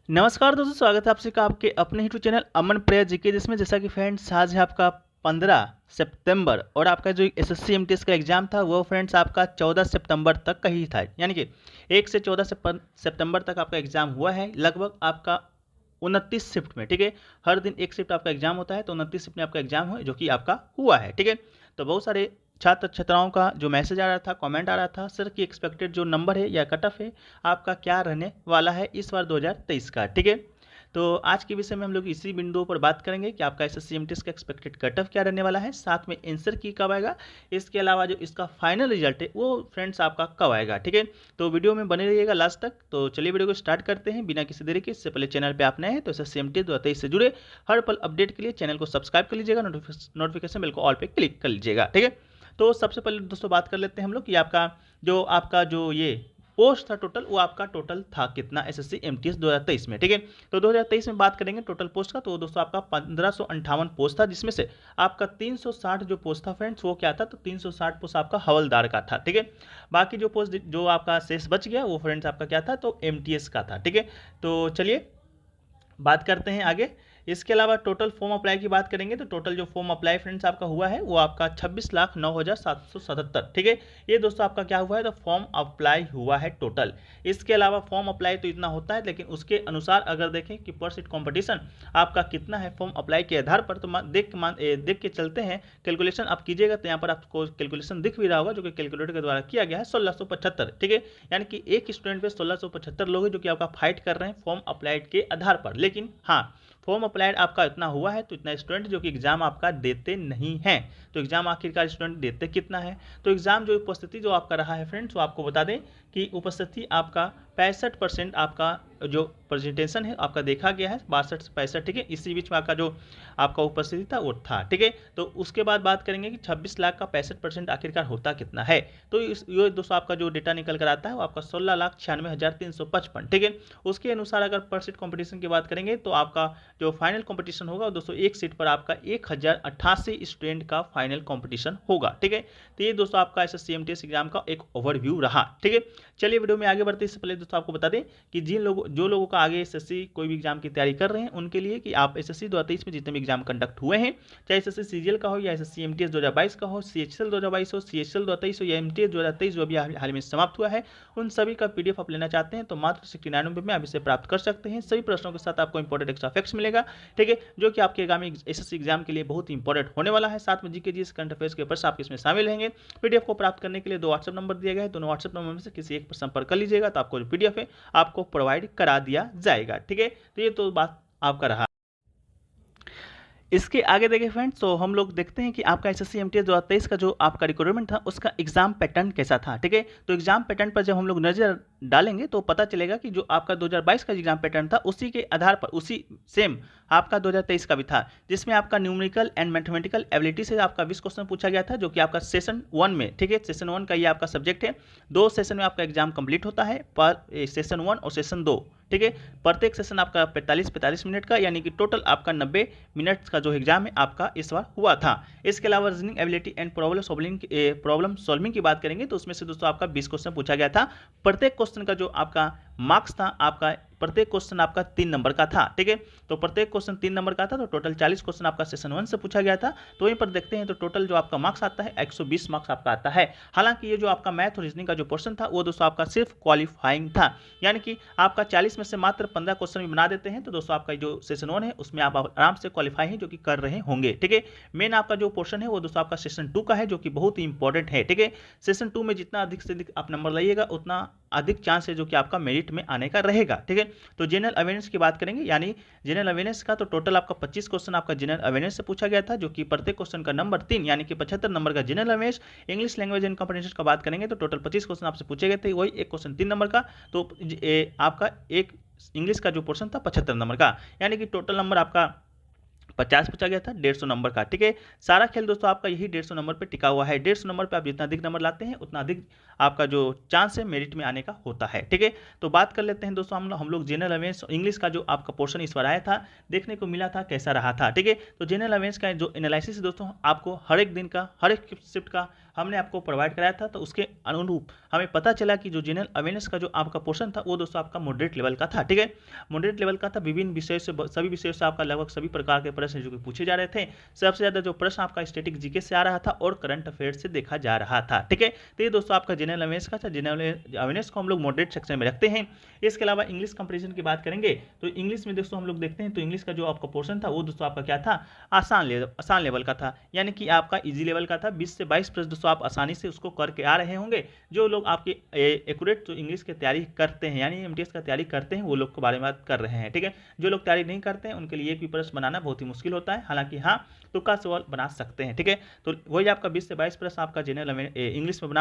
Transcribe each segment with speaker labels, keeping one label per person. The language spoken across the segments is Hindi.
Speaker 1: नमस्कार दोस्तों, स्वागत है आपसे का आपके अपने यूट्यूब चैनल अमन प्रेयर जीके, जिसमें जैसा कि फ्रेंड्स आज है आपका 15 सितंबर और आपका जो एसएससी एमटीएस का एग्जाम था वो फ्रेंड्स आपका 14 सितंबर तक का ही था। यानी कि 1 से 14 सितंबर तक आपका एग्जाम हुआ है, लगभग आपका 29 शिफ्ट में। ठीक है, हर दिन एक शिफ्ट आपका एग्जाम होता है, तो 29 शिफ्ट में आपका एग्जाम हुआ जो कि आपका हुआ है। ठीक है, तो बहुत सारे छात्र छात्राओं का जो मैसेज आ रहा था, कमेंट आ रहा था, सर की एक्सपेक्टेड जो नंबर है या कट ऑफ है आपका क्या रहने वाला है इस बार 2023 का। ठीक है, तो आज के विषय में हम लोग इसी बिंदु पर बात करेंगे कि आपका एसएससी एमटीएस का एक्सपेक्टेड कट ऑफ क्या रहने वाला है, साथ में आंसर की कब आएगा, इसके अलावा जो इसका फाइनल रिजल्ट है वो फ्रेंड्स आपका कब आएगा। ठीक है, तो वीडियो में बने रहिएगा लास्ट तक। तो चलिए वीडियो को स्टार्ट करते हैं बिना किसी देरी के। इससे पहले चैनल पे आप नए हैं तो एसएससी एमटीएस 2023 से जुड़े हर पल अपडेट के लिए चैनल को सब्सक्राइब कर लीजिएगा, नोटिफिकेशन बेल को ऑल पे क्लिक कर लीजिएगा। ठीक है, तो सबसे पहले दोस्तों बात कर लेते हैं हम लोग कि आपका जो ये पोस्ट था टोटल, वो आपका टोटल था कितना एसएससी एमटीएस 2023 में। ठीक है, तो 2023 में बात करेंगे टोटल पोस्ट का, तो दोस्तों आपका 1558 पोस्ट था, जिसमें से आपका 360 जो पोस्ट था फ्रेंड्स वो क्या था, तो 360 पोस्ट आपका हवलदार का था। ठीक है, बाकी जो पोस्ट जो आपका शेष बच गया वो फ्रेंड्स आपका क्या था, तो एमटीएस का था। ठीक है, तो चलिए बात करते हैं आगे। इसके अलावा टोटल फॉर्म अप्लाई की बात करेंगे तो टोटल जो फॉर्म अप्लाई फ्रेंड्स आपका हुआ है वो आपका 26,09,777। ठीक है, ये दोस्तों आपका क्या हुआ है, तो फॉर्म अप्लाई हुआ है टोटल। इसके अलावा फॉर्म अप्लाई तो इतना होता है, लेकिन उसके अनुसार अगर देखें कि पर सीट कॉम्पिटिशन आपका कितना है फॉर्म अप्लाई के आधार पर, तो देख के चलते हैं, कैलकुलेशन आप कीजिएगा तो यहाँ पर आपको कैलकुलेशन दिख भी रहा होगा जो कि कैलकुलेटर के द्वारा किया गया है 1675। ठीक है, यानी कि एक स्टूडेंट पे 1675 लोग हैं जो कि आपका फाइट कर रहे हैं फॉर्म अप्लाइड के आधार पर। लेकिन हाँ, फॉर्म अप्लाइड आपका इतना हुआ है तो इतना स्टूडेंट जो कि एग्जाम आपका देते नहीं हैं। तो एग्जाम आखिरकार स्टूडेंट देते कितना है, तो एग्जाम जो उपस्थिति जो आपका रहा है फ्रेंड्स वो आपको बता दें कि उपस्थिति आपका 65% आपका जो प्रेजेंटेशन है आपका देखा गया है, 62 से 65। ठीक है, इसी बीच में आपका जो आपका उपस्थिति था वो था। ठीक है, तो उसके बाद बात करेंगे कि 26 लाख का 65% आखिरकार होता कितना है, तो ये दोस्तों आपका जो डेटा निकल कर आता है वो आपका 16,96,355। ठीक है, उसके अनुसार अगर पर सीट कॉम्पिटिशन की बात करेंगे तो आपका जो फाइनल कंपटीशन होगा दोस्तों एक सीट पर आपका 1088 स्टूडेंट का फाइनल कंपटीशन होगा। ठीक है, तो ये दोस्तों आपका एसएससी एमटीएस एग्जाम का एक ओवरव्यू रहा। ठीक है, चलिए वीडियो में आगे बढ़ते इससे पहले दोस्तों आपको बता दें कि जो लोगों का आगे एसएससी कोई भी एग्जाम की तैयारी कर रहे हैं उनके लिए कि आप एसएससी 2023 में जितने भी एग्जाम कंडक्ट हुए हैं, चाहे एसएससी सीजीएल का हो या एसएससी एमटीएस 2022 का हो, सीएचएल 2022 हो, सीएचएल 2023 हो या एमटीएस 2023 जो अभी हाल में समाप्त हुआ है, उन सभी का पीडीएफ आप लेना चाहते हैं तो मात्र 69 रुपये में आप इसे प्राप्त कर सकते हैं। सभी प्रश्नों के साथ आपको इंपॉर्टेंट एक्स्ट्रा फैक्ट्स मिलेगा। ठीक है, जो कि आपके आगामी एसएससी एग्जाम के लिए बहुत ही इंपॉर्टेंट होने वाला है। साथ में जीके जीएस करंट अफेयर्स के प्रश्न आपके इसमें शामिल रहेंगे। पीडीएफ को प्राप्त करने के लिए 2 व्हाट्सएप नंबर दिए गए हैं, दोनों व्हाट्सएप नंबर में से किसी एक पर संपर्क कर लीजिएगा तो आपको जो पीडीएफ है आपको प्रोवाइड करा दिया जाएगा। ठीक है, तो ये तो बात आपका रहा। इसके आगे देखिए फ्रेंड्स, तो हम लोग देखते हैं कि आपका एसएससी एमटीएस 2023 का जो आपका रिक्वायरमेंट था उसका एग्जाम पैटर्न कैसा था। ठीक है, तो एग्जाम पैटर्न पर जब हम लोग नजर डालेंगे तो पता चलेगा कि जो आपका 2022 का एग्जाम पैटर्न था उसी के आधार पर उसी सेम आपका 2023 का भी था, जिसमें आपका न्यूमेरिकल एंड मैथमेटिकल एबिलिटी से आपका 20 क्वेश्चन पूछा गया था जो कि आपका सेशन 1 में। ठीक है, सेशन 1 का ये आपका सब्जेक्ट है, 2 सेशन में आपका एग्जाम कंप्लीट होता है, पर सेशन 1 और सेशन 2। ठीक है, प्रत्येक सेशन आपका 45 मिनट का, यानी कि टोटल आपका 90 मिनट का जो एग्जाम है आपका इस बार हुआ था। इसके अलावा reasoning ability and problem solving की बात करेंगे तो उसमें से दोस्तों आपका 20 क्वेश्चन पूछा गया था। प्रत्येक क्वेश्चन का जो आपका मार्क्स था, आपका प्रत्येक क्वेश्चन आपका 3 नंबर का था। ठीक है, तो प्रत्येक क्वेश्चन 3 नंबर का था, तो टोटल 40 क्वेश्चन आपका सेशन 1 से पूछा गया था। तो वहीं पर देखते हैं तो टोटल जो आपका मार्क्स आता है 120 मार्क्स आपका आता है। हालांकि ये जो आपका मैथ और रीजनिंग का जो पोर्शन था वो दोस्तों आपका सिर्फ क्वालिफाइंग था, यानी कि आपका 40 में से मात्र 15 क्वेश्चन भी बना देते हैं तो दोस्तों आपका जो सेशन 1 है उसमें आप आराम से क्वालिफाई है जो कि कर रहे होंगे। ठीक है, मेन आपका जो पोर्शन है वो दोस्तों आपका सेशन 2 का है जो कि बहुत ही इंपॉर्टेंट है। ठीक है, सेशन 2 में जितना अधिक से अधिक आप नंबर लाइएगा उतना अधिक चांस है जो कि आपका मेरिट में आने का रहेगा। ठीक है, तो जनरल अवेयरनेस की बात करेंगे, यानी जनरल अवेयरनेस का तो टोटल आपका 25 क्वेश्चन आपका जनरल अवेयरनेस से पूछा गया था जो कि प्रत्येक क्वेश्चन का नंबर 3 यानी कि 75 नंबर का general awareness. English language and comprehension का बात करेंगे तो टोटल 25 क्वेश्चन आपसे पूछे गए थे, वही एक क्वेश्चन 3 नंबर का, तो आपका एक इंग्लिश का जो पोर्शन था 75 नंबर का, यानी कि टोटल नंबर आपका 50 पूछा गया था 150 नंबर का। ठीक है, सारा खेल दोस्तों आपका यही 150 नंबर पे टिका हुआ है। 150 नंबर पे आप जितना अधिक नंबर लाते हैं उतना अधिक आपका जो चांस है मेरिट में आने का होता है। ठीक है, तो बात कर लेते हैं दोस्तों हम लोग जनरल अवेयरनेस इंग्लिश का जो आपका पोर्शन इस बार आया था देखने को मिला था कैसा रहा था। ठीक है, तो जनरल अवेयरनेस का जो एनालिसिस दोस्तों आपको हर एक दिन का, हर एक शिफ्ट का, हमने आपको प्रोवाइड कराया था, तो उसके अनुरूप हमें पता चला कि जो जनरल अवेयरनेस का जो आपका पोर्शन था वो दोस्तों आपका मॉडरेट लेवल का था। ठीक है, मॉडरेट लेवल का था। विभिन्न विषयों से, सभी विषयों से आपका लगभग सभी प्रकार के प्रश्न जो कि पूछे जा रहे थे। सबसे ज़्यादा जो प्रश्न आपका स्टैटिक जीके से आ रहा था और करंट अफेयर्स से देखा जा रहा था। ठीक है, तो ये दोस्तों आपका जनरल अवेयरनेस का था। जनरल अवेयरनेस को हम लोग मॉडरेट सेक्शन में रखते हैं। इसके अलावा इंग्लिश कंपैरिजन की बात करेंगे तो इंग्लिश में दोस्तों हम लोग देखते हैं तो इंग्लिश का जो आपका पोर्शन था वो दोस्तों आपका क्या था, आसान लेवल का था, यानी कि आपका इजी लेवल का था। 20 से 22 प्रश्न दोस्तों आप आसानी से उसको करके आ रहे होंगे। जो लोग आपके एक्यूरेट जो इंग्लिश की तैयारी करते हैं, यानी एमटीएस का तैयारी करते हैं, वो लोग के बारे में बात कर रहे हैं। ठीक है, जो लोग तैयारी नहीं करते हैं उनके लिए एक भी प्रश्न बनाना बहुत ही मुश्किल होता है, हालांकि हाँ तुक्का सवाल बना सकते हैं। ठीक है, तो वही आपका 20 से 22 प्रश्न आपका जनरल इंग्लिश में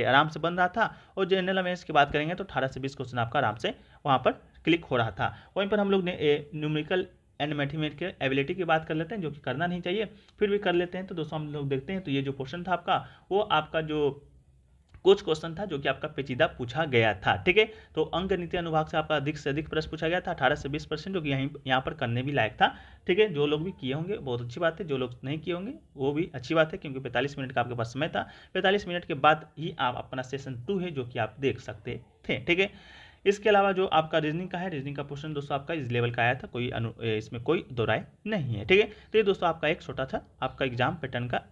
Speaker 1: आराम से बन रहा था। और जनरल अवेयरनेस की बात करेंगे तो 18 से 20 क्वेश्चन आपका आराम से वहाँ पर क्लिक हो रहा था। वहीं पर हम लोग ने न्यूमेरिकल एंड मैथमेटिकल एबिलिटी की बात कर लेते हैं, जो कि करना नहीं चाहिए, फिर भी कर लेते हैं। तो दोस्तों हम लोग देखते हैं तो ये जो पोर्शन था आपका, वो आपका जो कुछ क्वेश्चन था जो कि आपका पेचीदा पूछा गया था। ठीक है, तो अंक नीति अनुभाग से आपका अधिक से अधिक प्रश्न पूछा गया था, 18 से 20%, जो कि यहाँ पर करने भी लायक था। ठीक है, जो लोग भी किए होंगे बहुत अच्छी बात है, जो लोग नहीं किए होंगे वो भी अच्छी बात है, क्योंकि 45 मिनट का आपके पास समय था। 45 मिनट के बाद ही आप अपना सेशन 2 है जो कि आप देख सकते थे। ठीक है, इसके अलावा जो आपका रीजनिंग का है, रीजनिंग का पोर्शन दोस्तों आपका इस लेवल का आया था, इसमें कोई दो राय नहीं है। ठीक है, तो ये दोस्तों आपका एक छोटा सा आपका एग्जाम पैटर्न का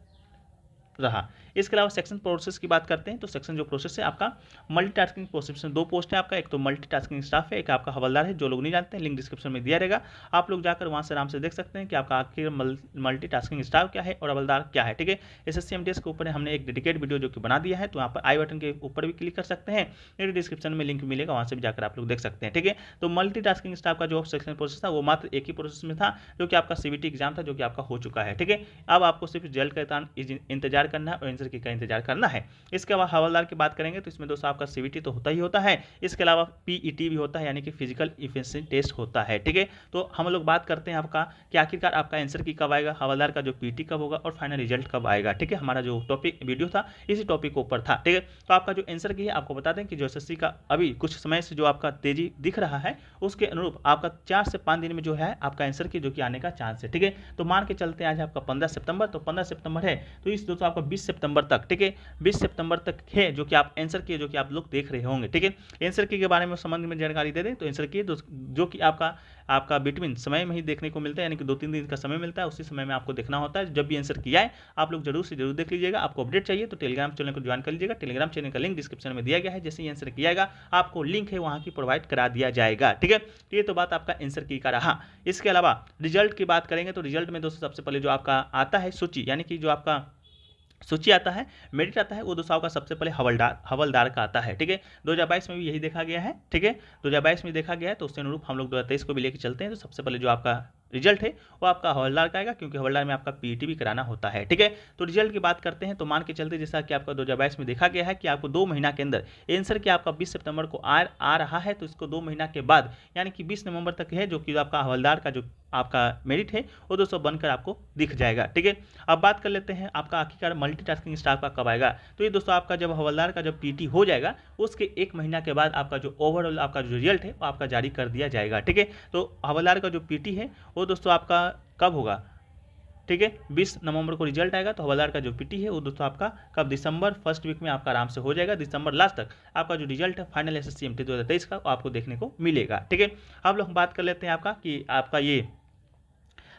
Speaker 1: रहा। इसके अलावा सेक्शन प्रोसेस की बात करते हैं तो सेक्शन जो प्रोसेस है आपका मल्टीटास्किंग प्रोसेस में 2 पोस्ट है आपका, एक तो मल्टीटास्किंग स्टाफ है, एक आपका हवलदार है। जो लोग नहीं जानते हैं लिंक डिस्क्रिप्शन में दिया रहेगा, आप लोग जाकर वहां से आराम से देख सकते हैं कि आपका आखिर मल्टीटास्किंग स्टाफ क्या है और हवलदार क्या है। ठीक है, एसएससी एमटीएस के ऊपर हमने एक डेडिकेट वीडियो जो कि बना दिया है, तो यहाँ पर आई बटन के ऊपर भी क्लिक कर सकते हैं, मेरे डिस्क्रिप्शन में लिंक मिलेगा, वहां से भी जाकर आप लोग देख सकते हैं। ठीक है, तो मल्टीटास्किंग स्टाफ का जो सेक्शन प्रोसेस था वो मात्र एक ही प्रोसेस में था, जो कि आपका सीबीटी एग्जाम था, जो कि आपका हो चुका है। ठीक है, अब आपको सिर्फ रिजल्ट का इंतजार करना है और आंसर की का इंतजार करना है। इसके अलावा हवलदार की बात करेंगे तो इसमें दोस्तों आपका सीवीटी तो होता ही होता है, इसके अलावा पीईटी भी होता है, यानी कि फिजिकल इफिशिएंसी टेस्ट होता है। ठीक है, तो हम लोग बात करते हैं आपका कि आखिरकार आपका आंसर की कब आएगा, हवलदार का जो पीटी कब होगा और फाइनल रिजल्ट कब आएगा। ठीक है, हमारा जो टॉपिक वीडियो था इसी टॉपिक के ऊपर था। ठीक है, तो आपका जो आंसर की है आपको बता दें कि जो एसएससी का अभी कुछ समय से जो आपका तेजी दिख रहा है उसके अनुरूप आपका 4 से 5 दिन में जो है आपका आंसर की जो कि आने का चांस है। ठीक है, तो मान के चलते हैं आज आपका 15 सितंबर, तो 15 सितंबर है तो इस दोस्तों आपका 20 सितंबर तक, ठीक है 20 सितंबर तक है जो कि आप आंसर की जो कि आप लोग देख रहे होंगे। ठीक है, आंसर की के बारे में संबंध में जानकारी दे दें तो आंसर की जो कि आपका बिटवीन समय में ही देखने को मिलता है, यानी कि 2-3 दिन का समय मिलता है, उसी समय में आपको देखना होता है। जब भी आंसर किया है आप लोग जरूर से जरूर देख लीजिएगा। आपको अपडेट चाहिए तो टेलीग्राम चैनल को ज्वाइन कर लीजिएगा, टेलीग्राम चैनल का लिंक डिस्क्रिप्शन में दिया गया है। जैसे ही आंसर किया जाएगा आपको लिंक है वहां की प्रोवाइड करा दिया जाएगा। ठीक है, ये तो बात आपका आंसर की का रहा। इसके अलावा रिजल्ट की बात करेंगे तो रिजल्ट में दोस्तों सबसे पहले जो आपका आता है सूची, यानी कि जो आपका सूची आता है, मेरिट आता है, वो दोस्तों का सबसे पहले हवलदार का आता है। ठीक है, 2022 में भी यही देखा गया है। ठीक है, 2022 में देखा गया है, तो उसके अनुरूप हम लोग 2023 को भी लेकर चलते हैं। तो सबसे पहले जो आपका रिजल्ट है वो आपका हवलदार का आएगा, क्योंकि हवलदार में आपका पीईटी भी कराना होता है। ठीक है, तो रिजल्ट की बात करते हैं तो मान के चलते जैसा कि आपका 2022 में देखा गया है कि आपको 2 महीना के अंदर आंसर कि आपका 20 सितंबर को आ रहा है, तो इसको 2 महीना के बाद यानी कि 20 नवंबर तक है जो कि आपका हवलदार का जो आपका मेरिट है वो दोस्तों बनकर आपको दिख जाएगा। ठीक है, अब बात कर लेते हैं आपका आखिरकार मल्टीटास्किंग स्टाफ का कब आएगा। तो ये दोस्तों आपका जब हवलदार का जब पीटी हो जाएगा उसके 1 महीना के बाद आपका जो ओवरऑल आपका जो रिजल्ट है वो आपका जारी कर दिया जाएगा। ठीक है, तो हवलदार का जो पीटी है वो दोस्तों आपका कब होगा, ठीक है 20 नवंबर को रिजल्ट आएगा। तो हवलदार का जो पीटी है वो दोस्तों आपका कब, दिसंबर फर्स्ट वीक में आपका आराम से हो जाएगा। दिसंबर लास्ट तक आपका जो रिजल्ट है फाइनल एसएससी एमटी 2023 का आपको देखने को मिलेगा। ठीक है, अब लोग बात कर लेते हैं आपका कि आपका ये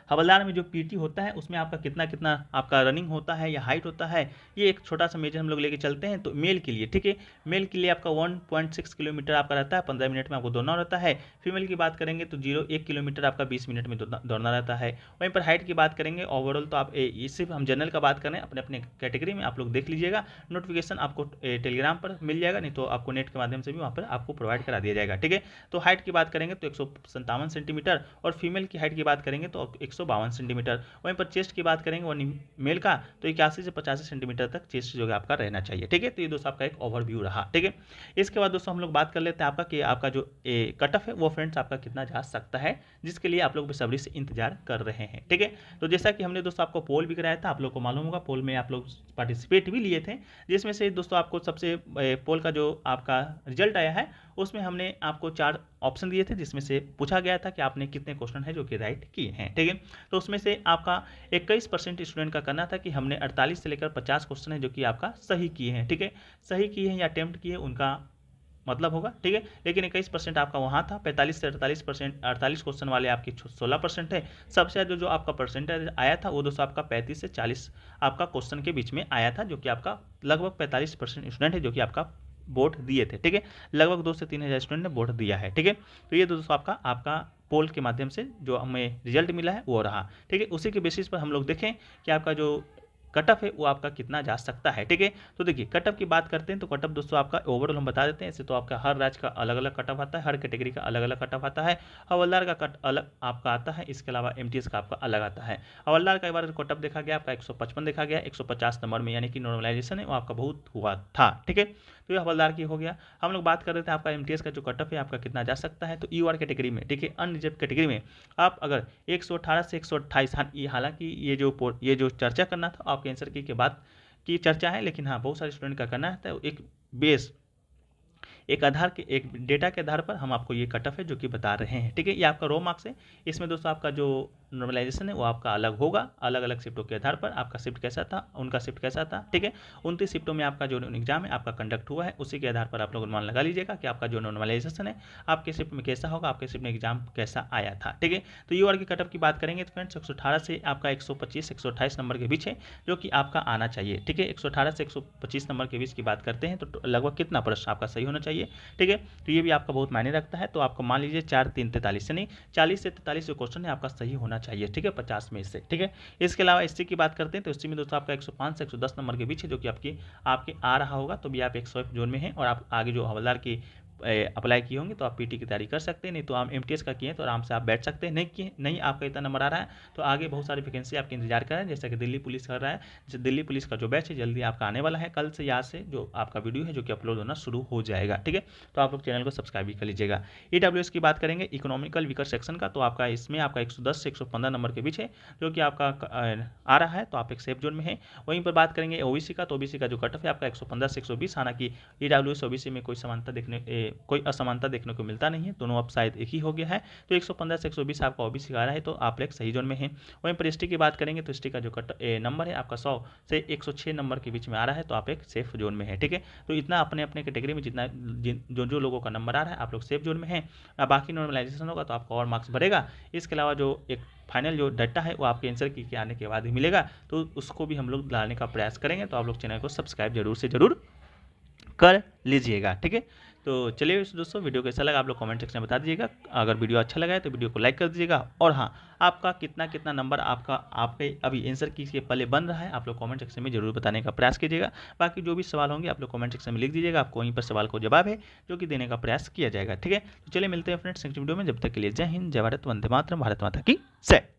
Speaker 1: हवलदार में जो पीटी होता है उसमें आपका कितना कितना आपका रनिंग होता है या हाइट होता है, ये एक छोटा सा मेजर हम लोग लेके चलते हैं। तो मेल के लिए, ठीक है मेल के लिए आपका 1.6 किलोमीटर आपका रहता है, 15 मिनट में आपको दौड़ना रहता है। फीमेल की बात करेंगे तो 1 किलोमीटर आपका 20 मिनट में दौड़ना रहता है। वहीं पर हाइट की बात करेंगे ओवरऑल तो आप सिर्फ हम जनरल का बात करें अपने अपने कैटेगरी में आप लोग देख लीजिएगा, नोटिफिकेशन आपको टेलीग्राम पर मिल जाएगा, नहीं तो आपको नेट के माध्यम से भी वहाँ पर आपको प्रोवाइड करा दिया जाएगा। ठीक है, तो हाइट की बात करेंगे तो 157 सेंटीमीटर और फीमेल की हाइट की बात करेंगे तो 152 सेंटीमीटर। वहीं पर चेस्ट की बात करेंगे और मेल का तो 81 से 85 सेंटीमीटर तक चेस्ट जो है आपका रहना चाहिए। ठीक है, तो ये दोस्तों आपका एक ओवरव्यू रहा। ठीक है, इसके बाद दोस्तों हम लोग बात कर लेते हैं आपका कि आपका जो कट ऑफ है वो फ्रेंड्स आपका कितना जा सकता है, जिसके लिए आप लोग बेसब्री से इंतजार कर रहे हैं। ठीक है, तो जैसा कि हमने दोस्तों आपको पोल भी कराया था, आप लोग को मालूम होगा पोल में आप लोग पार्टिसिपेट भी लिए थे, जिसमें से दोस्तों आपको सबसे पोल का जो आपका रिजल्ट आया है उसमें हमने आपको 4 ऑप्शन दिए थे जिसमें से पूछा गया था कि आपने कितने क्वेश्चन है जो कि राइट किए हैं, ठीक है। तो उसमें से आपका 21% स्टूडेंट का कहना था कि हमने 48 से लेकर 50 क्वेश्चन है जो कि आपका सही किए हैं, ठीक है। सही किए हैं या अटेम्प्ट किए उनका मतलब होगा, ठीक है। लेकिन 21% आपका वहाँ था, 45 से 48%, 48 क्वेश्चन वाले आपकी 16% है। सबसे ज़्यादा जो आपका परसेंटेज आया था वो दोस्तों आपका 35 से 40 आपका क्वेश्चन के बीच में आया था, जो कि आपका लगभग 45% स्टूडेंट है जो कि आपका वोट दिए थे, ठीक है। लगभग 2 से 3 हज़ार स्टूडेंट ने वोट दिया है, ठीक है। तो ये दोस्तों आपका पोल के माध्यम से जो हमें रिजल्ट मिला है वो रहा, ठीक है। उसी के बेसिस पर हम लोग देखें कि आपका जो कट ऑफ है वो आपका कितना जा सकता है, ठीक है। तो देखिए कट ऑफ की बात करते हैं तो कट ऑफ दोस्तों आपका ओवरऑल हम बता देते हैं। ऐसे तो आपका हर राज्य का अलग अलग कट ऑफ आता है, हर कैटेगरी का अलग अलग कट ऑफ आता है। हवलदार का कट अलग आपका आता है, इसके अलावा एमटीएस का आपका अलग आता है। हवलदार का एक बार कट ऑफ देखा गया आपका 155 देखा गया, 150 नंबर में, यानी कि नॉर्मलाइजेशन है वो आपका बहुत हुआ था, ठीक है। तो ये हवलदार की हो गया। हम लोग बात कर रहे थे आपका एमटीएस का जो कट ऑफ है आपका कितना जा सकता है। तो यूआर कैटेगरी में, ठीक है, अनरिजर्व कैटेगरी में आप अगर 118 से 128, हालांकि ये जो चर्चा करना था आपके आंसर की के बाद की चर्चा है, लेकिन हाँ बहुत सारे स्टूडेंट का करना है तो एक डेटा के आधार पर हम आपको ये कट ऑफ है जो कि बता रहे हैं, ठीक है। ये आपका रो मार्क्स है। इसमें दोस्तों आपका जो नॉर्मलाइजेशन है वो आपका अलग होगा, अलग अलग शिफ्टों के आधार पर आपका शिफ्ट कैसा था, उनका शिफ्ट कैसा था, ठीक है। 29 शिफ्टों में आपका जो एग्जाम है आपका कंडक्ट हुआ है, उसी के आधार पर आप लोग अनुमान लगा लीजिएगा कि आपका जो नॉर्मलाइजेशन है आपके शिफ्ट में कैसा होगा, आपके शिफ्ट में एग्जाम कैसा आया था, ठीक है। तो यूआर की कट ऑफ की बात करेंगे तो फ्रेंड्स 118 से आपका 125 128 नंबर के बीच है जो कि आपका आना चाहिए, ठीक है। 118 से 125 नंबर के बीच की बात करते हैं तो लगभग कितना प्रश्न आपका सही होना चाहिए, ठीक है। तो ये भी आपका बहुत मायने रखता है। तो आपको मान लीजिए 4 3 43 से नहीं 40 से 43 जो क्वेश्चन है आपका सही होना चाहिए, ठीक है, 50 में से, ठीक है। इसके अलावा एससी की बात करते हैं तो एससी में दोस्तों आपका 105 से 110 नंबर के बीच है जो कि आपके आ रहा होगा। तो भी आप 100 जोन में हैं और आप आगे जो हवलदार की अप्लाई किए होंगे तो आप पीटी की तैयारी कर सकते हैं, नहीं तो आप एमटीएस का किए तो आराम से आप बैठ सकते हैं। नहीं आपका इतना नंबर आ रहा है तो आगे बहुत सारी वैकेंसी आपके इंतजार कर रहे हैं, जैसा कि दिल्ली पुलिस कर रहा है। जैसे दिल्ली पुलिस का जो बैच है जल्दी आपका आने वाला है, कल से या से जो आपका वीडियो है जो कि अपलोड होना शुरू हो जाएगा, ठीक है। तो आप लोग चैनल को सब्सक्राइब भी कर लीजिएगा। ईडब्ल्यूएस की बात करेंगे इकोनॉमिकल वीकर सेक्शन का, तो आपका इसमें आपका 110 से 115 नंबर के बीच है जो कि आपका आ रहा है, तो आप एक सेफ जोन में है। वहीं पर बात करेंगे ओबीसी का, तो ओबीसी का जो कट ऑफ है आपका 115 से 120, हालांकि ईडब्ल्यूएस ओबीसी में कोई असमानता देखने को मिलता नहीं है, दोनों अब शायद एक ही हो गया है। तो 115 से 120 आपका ओबीसी का आ रहा है, तो आप लोग सही जोन में हैं। वहीं पर एसटी की बात करेंगे तो एसटी का जो नंबर है आपका 100 से 106 नंबर के बीच में आ रहा है, तो आप एक सेफ जोन में है, ठीक है। तो इतना अपने अपने कैटेगरी में जितना जो लोगों का नंबर आ रहा है आप लोग सेफ जोन में हैं। बाकी नॉर्मलाइजेशन होगा तो आपका और मार्क्स बढ़ेगा। इसके अलावा जो एक फाइनल जो डाटा है वो आपके आंसर की आने के बाद ही मिलेगा, तो उसको भी हम लोग लाने का प्रयास करेंगे। तो आप लोग चैनल को सब्सक्राइब जरूर से जरूर कर लीजिएगा, ठीक है। तो चलिए दोस्तों, वीडियो कैसा लगा आप लोग कमेंट सेक्शन में बता दीजिएगा। अगर वीडियो अच्छा लगा है तो वीडियो को लाइक कर दीजिएगा। और हाँ, आपका कितना नंबर आपके अभी आंसर की के पहले बन रहा है आप लोग कमेंट सेक्शन में जरूर बताने का प्रयास कीजिएगा। बाकी जो भी सवाल होंगे आप लोग कमेंट सेक्शन में लिख दीजिएगा, आपको वहीं पर सवाल को जवाब है जो कि देने का प्रयास किया जाएगा, ठीक है। तो चलिए मिलते हैं फ्रेंड्स नेक्स्ट वीडियो में, जब तक के लिए जय हिंद, जय भारत, वंदे मातरम, भारत माता की जय।